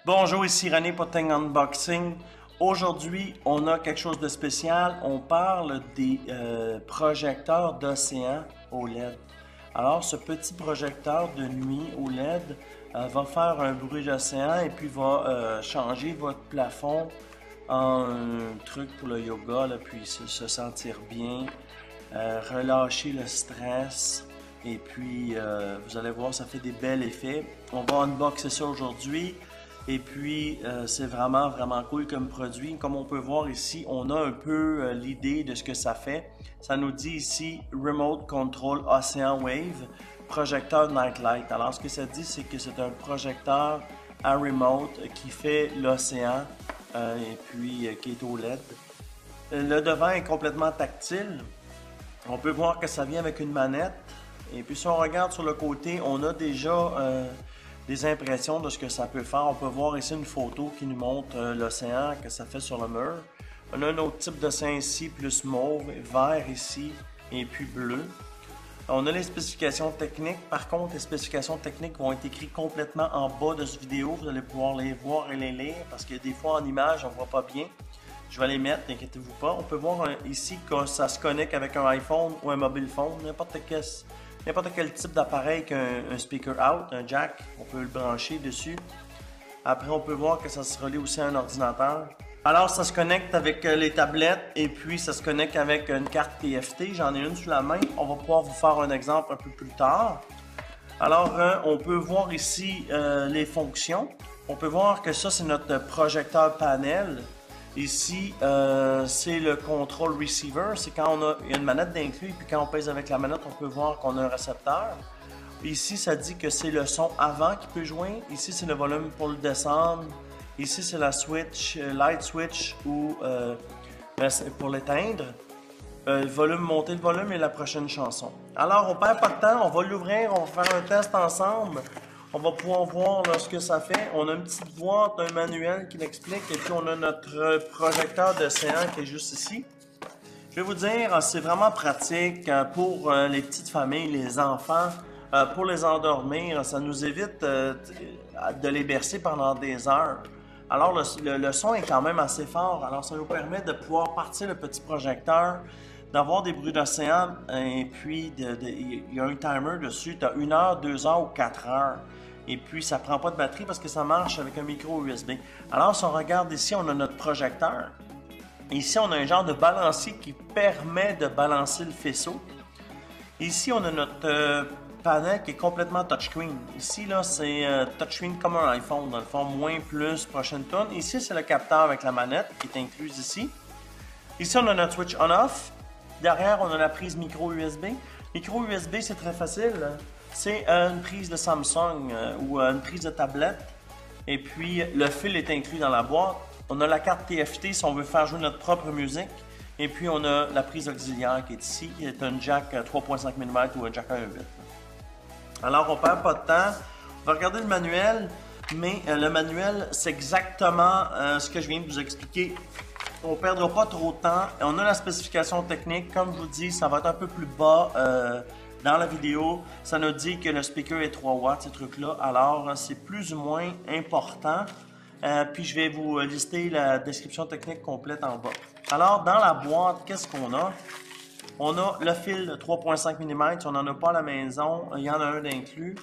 Bonjour, ici René Potting Unboxing. Aujourd'hui, on a quelque chose de spécial. On parle des projecteurs d'océan OLED. Alors, ce petit projecteur de nuit OLED va faire un bruit d'océan et puis va changer votre plafond en un truc pour le yoga, là, puis se sentir bien, relâcher le stress. Et puis, vous allez voir, ça fait des bels effets. On va unboxer ça aujourd'hui. Et puis, c'est vraiment cool comme produit. Comme on peut voir ici, on a un peu l'idée de ce que ça fait. Ça nous dit ici « Remote Control Ocean Wave Projecteur Nightlight ». Alors, ce que ça dit, c'est que c'est un projecteur à remote qui fait l'océan et puis qui est OLED. Le devant est complètement tactile. On peut voir que ça vient avec une manette. Et puis, si on regarde sur le côté, on a déjà des impressions de ce que ça peut faire. On peut voir ici une photo qui nous montre l'océan que ça fait sur le mur. On a un autre type d'océan ici, plus mauve, vert ici, et puis bleu. On a les spécifications techniques. Par contre, les spécifications techniques vont être écrites complètement en bas de cette vidéo. Vous allez pouvoir les voir et les lire parce que des fois en image, on ne voit pas bien. Je vais les mettre, n'inquiétez-vous pas. On peut voir ici que ça se connecte avec un iPhone ou un mobile phone, n'importe quel type d'appareil qu'un speaker out, un jack, on peut le brancher dessus. Après, on peut voir que ça se relie aussi à un ordinateur. Alors, ça se connecte avec les tablettes et puis ça se connecte avec une carte TFT. J'en ai une sous la main. On va pouvoir vous faire un exemple un peu plus tard. Alors, on peut voir ici les fonctions. On peut voir que ça, c'est notre projecteur panel. Ici, c'est le control receiver. C'est quand il y a une manette d'inclus, puis quand on pèse avec la manette, on peut voir qu'on a un récepteur. Ici, ça dit que c'est le son avant qui peut jouer. Ici, c'est le volume pour le descendre. Ici, c'est la switch, light switch ou pour l'éteindre. Volume, monter le volume et la prochaine chanson. Alors, on perd pas de temps. On va l'ouvrir, on va faire un test ensemble. On va pouvoir voir là, ce que ça fait. On a une petite boîte, un manuel qui l'explique. Et puis, on a notre projecteur d'océan qui est juste ici. Je vais vous dire, c'est vraiment pratique pour les petites familles, les enfants. Pour les endormir, ça nous évite de les bercer pendant des heures. Alors, le son est quand même assez fort. Alors, ça nous permet de pouvoir partir le petit projecteur, d'avoir des bruits d'océan. Et puis, il y a un timer dessus. Tu as 1 heure, 2 heures ou 4 heures. Et puis, ça ne prend pas de batterie parce que ça marche avec un micro USB. Alors, si on regarde ici, on a notre projecteur. Ici, on a un genre de balancier qui permet de balancer le faisceau. Ici, on a notre panel qui est complètement touchscreen. Ici, là, c'est touchscreen comme un iPhone, dans le fond, moins, plus, prochaine tonne. Ici, c'est le capteur avec la manette qui est incluse ici. Ici, on a notre switch on-off. Derrière, on a la prise micro USB. Micro USB, c'est très facile. C'est une prise de Samsung ou une prise de tablette. Et puis, le fil est inclus dans la boîte. On a la carte TFT si on veut faire jouer notre propre musique. Et puis, on a la prise auxiliaire qui est ici, qui est un jack 3.5 mm ou un jack 1.8. Alors, on perd pas de temps. On va regarder le manuel, mais le manuel, c'est exactement ce que je viens de vous expliquer. On ne perdra pas trop de temps. On a la spécification technique. Comme je vous dis, ça va être un peu plus bas dans la vidéo. Ça nous dit que le speaker est 3 watts, ces trucs-là. Alors, c'est plus ou moins important. Puis, je vais vous lister la description technique complète en bas. Alors, dans la boîte, qu'est-ce qu'on a? On a le fil de 3.5 mm, si on n'en a pas à la maison, il y en a un d'inclus.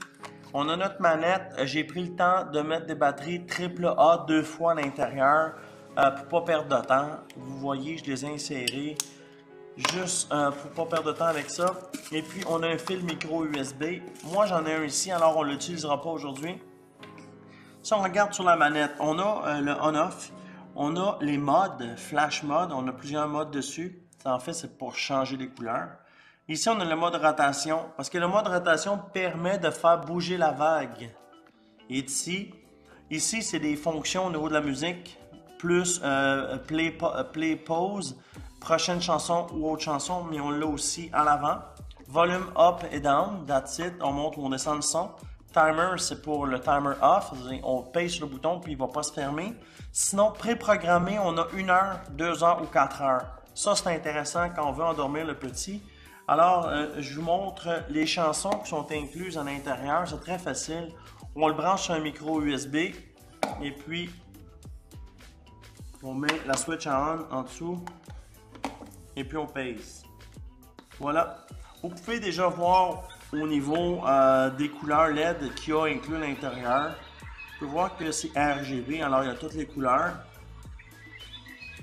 On a notre manette, j'ai pris le temps de mettre des batteries AAA 2 fois à l'intérieur pour ne pas perdre de temps. Vous voyez, je les ai insérées juste pour ne pas perdre de temps avec ça. Et puis, on a un fil micro USB. Moi, j'en ai un ici, alors on ne l'utilisera pas aujourd'hui. Si on regarde sur la manette, on a le on-off, on a les modes, flash mode, on a plusieurs modes dessus. En fait, c'est pour changer les couleurs. Ici, on a le mode rotation, parce que le mode rotation permet de faire bouger la vague. Et ici c'est des fonctions au niveau de la musique, plus play, pause, prochaine chanson ou autre chanson, mais on l'a aussi à l'avant. Volume up et down, that's it, on monte ou on descend le son. Timer, c'est pour le timer off, on pèse sur le bouton puis il ne va pas se fermer. Sinon, préprogrammé, on a 1 heure, 2 heures ou 4 heures. Ça, c'est intéressant quand on veut endormir le petit. Alors, je vous montre les chansons qui sont incluses à l'intérieur. C'est très facile. On le branche sur un micro USB et puis on met la switch en dessous et puis on pèse. Voilà. Vous pouvez déjà voir au niveau des couleurs LED qu'il y a inclus à l'intérieur. Vous pouvez voir que c'est RGB, alors il y a toutes les couleurs.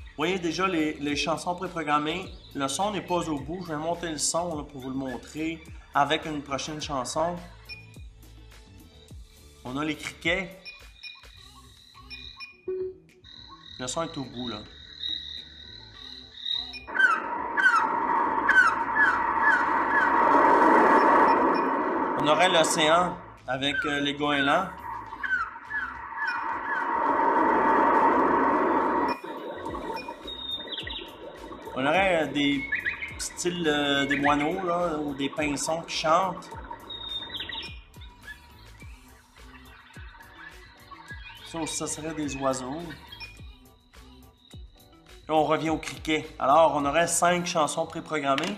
Vous voyez déjà les chansons préprogrammées. Le son n'est pas au bout. Je vais monter le son là, pour vous le montrer avec une prochaine chanson. On a les criquets. Le son est au bout là. On aurait l'océan avec les goélands. On aurait des styles des moineaux là, ou des pinsons qui chantent. Ça serait des oiseaux. Là, on revient au criquet. Alors, on aurait 5 chansons préprogrammées.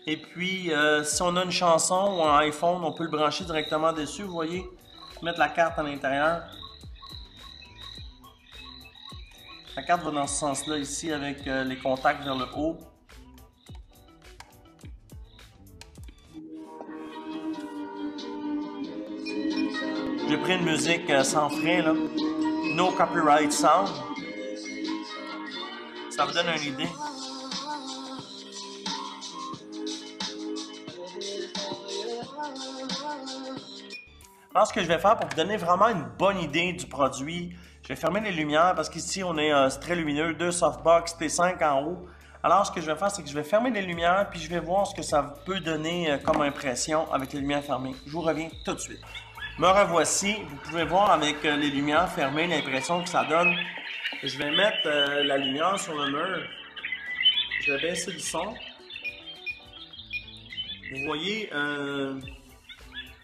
Et puis, si on a une chanson ou un iPhone, on peut le brancher directement dessus, vous voyez. Mettre la carte à l'intérieur. La carte va dans ce sens-là ici avec les contacts vers le haut. J'ai pris une musique sans frais, là. No copyright sound. Ça vous donne une idée. Alors, ce que je vais faire pour vous donner vraiment une bonne idée du produit, je vais fermer les lumières parce qu'ici, on est c'est très lumineux, 2 softbox T5 en haut. Alors, ce que je vais faire, c'est que je vais fermer les lumières puis je vais voir ce que ça peut donner comme impression avec les lumières fermées. Je vous reviens tout de suite. Me revoici. Vous pouvez voir avec les lumières fermées l'impression que ça donne. Je vais mettre la lumière sur le mur. Je vais baisser le son. Vous voyez,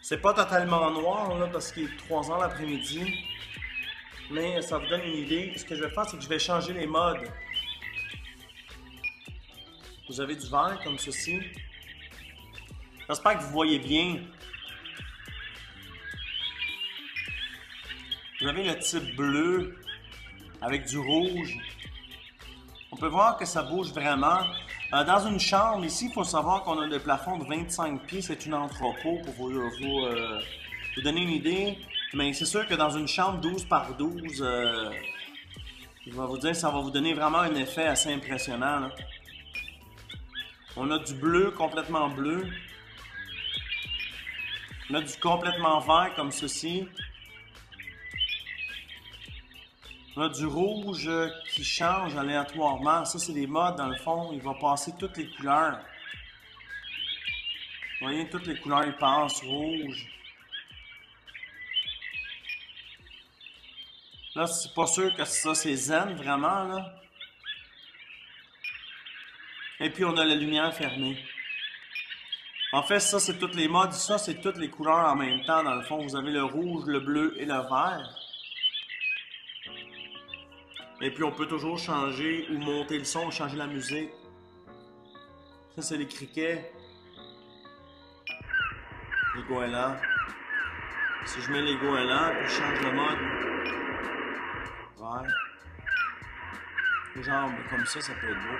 c'est pas totalement noir là, parce qu'il est 3 heures l'après-midi. Mais ça vous donne une idée. Ce que je vais faire, c'est que je vais changer les modes. Vous avez du vert comme ceci. J'espère que vous voyez bien. Vous avez le type bleu avec du rouge. On peut voir que ça bouge vraiment. Dans une chambre, ici, il faut savoir qu'on a le plafond de 25 pieds. C'est une entrepôt pour vous donner une idée. Mais c'est sûr que dans une chambre 12 par 12, je vais vous dire, ça va vous donner vraiment un effet assez impressionnant, là. On a du bleu, complètement bleu. On a du complètement vert comme ceci. On a du rouge qui change aléatoirement. Ça, c'est des modes dans le fond. Il va passer toutes les couleurs. Vous voyez, toutes les couleurs, ils passent. Rouge. Là, c'est pas sûr que ça, c'est zen, vraiment, là. Et puis, on a la lumière fermée. En fait, ça, c'est toutes les modes. Ça, c'est toutes les couleurs en même temps, dans le fond. Vous avez le rouge, le bleu et le vert. Et puis, on peut toujours changer ou monter le son, changer la musique. Ça, c'est les criquets. Les goélands. Si je mets les goélands, puis je change le mode. Vert. Genre, comme ça peut être beau.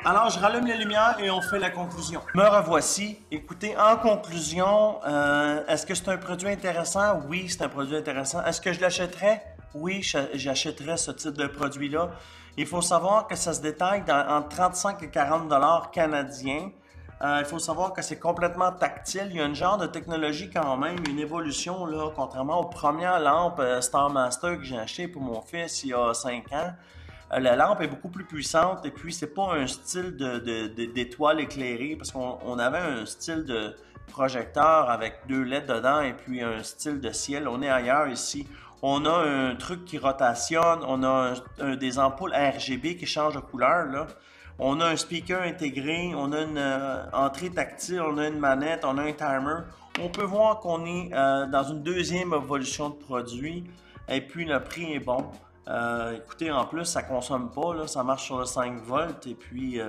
Alors, je rallume les lumières et on fait la conclusion. Me revoici. Écoutez, en conclusion, est-ce que c'est un produit intéressant? Oui, c'est un produit intéressant. Est-ce que je l'achèterais? Oui, j'achèterais ce type de produit-là. Il faut savoir que ça se détaille entre 35 et 40 $ canadiens. Il faut savoir que c'est complètement tactile. Il y a une genre de technologie quand même, une évolution, là, contrairement aux premières lampes Star Master que j'ai achetées pour mon fils il y a 5 ans. La lampe est beaucoup plus puissante et puis c'est pas un style d'étoile éclairée parce qu'on avait un style de projecteur avec 2 LED dedans et puis un style de ciel. On est ailleurs ici. On a un truc qui rotationne, on a des ampoules RGB qui changent de couleur, là. On a un speaker intégré, on a une entrée tactile, on a une manette, on a un timer. On peut voir qu'on est dans une deuxième évolution de produit et puis le prix est bon. Écoutez, en plus, ça consomme pas, là, ça marche sur le 5 volts et puis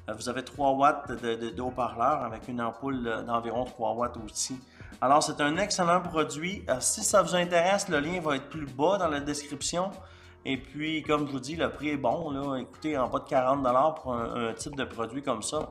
vous avez 3 watts de haut-parleur avec une ampoule d'environ 3 watts aussi. Alors, c'est un excellent produit. Si ça vous intéresse, le lien va être plus bas dans la description. Et puis, comme je vous dis, le prix est bon, là. Écoutez, en bas de 40 $ pour un type de produit comme ça.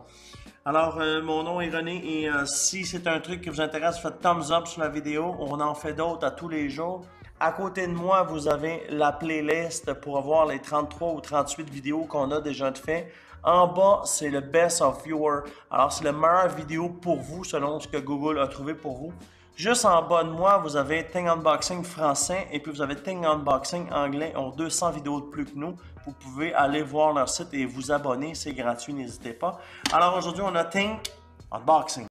Alors, mon nom est René et si c'est un truc qui vous intéresse, faites thumbs up sur la vidéo. On en fait d'autres à tous les jours. À côté de moi, vous avez la playlist pour voir les 33 ou 38 vidéos qu'on a déjà fait. En bas, c'est le Best of Viewer. Alors, c'est la meilleure vidéo pour vous, selon ce que Google a trouvé pour vous. Juste en bas de moi, vous avez Thing Unboxing français et puis vous avez Thing Unboxing anglais. Ils ont 200 vidéos de plus que nous. Vous pouvez aller voir leur site et vous abonner. C'est gratuit, n'hésitez pas. Alors, aujourd'hui, on a Thing Unboxing.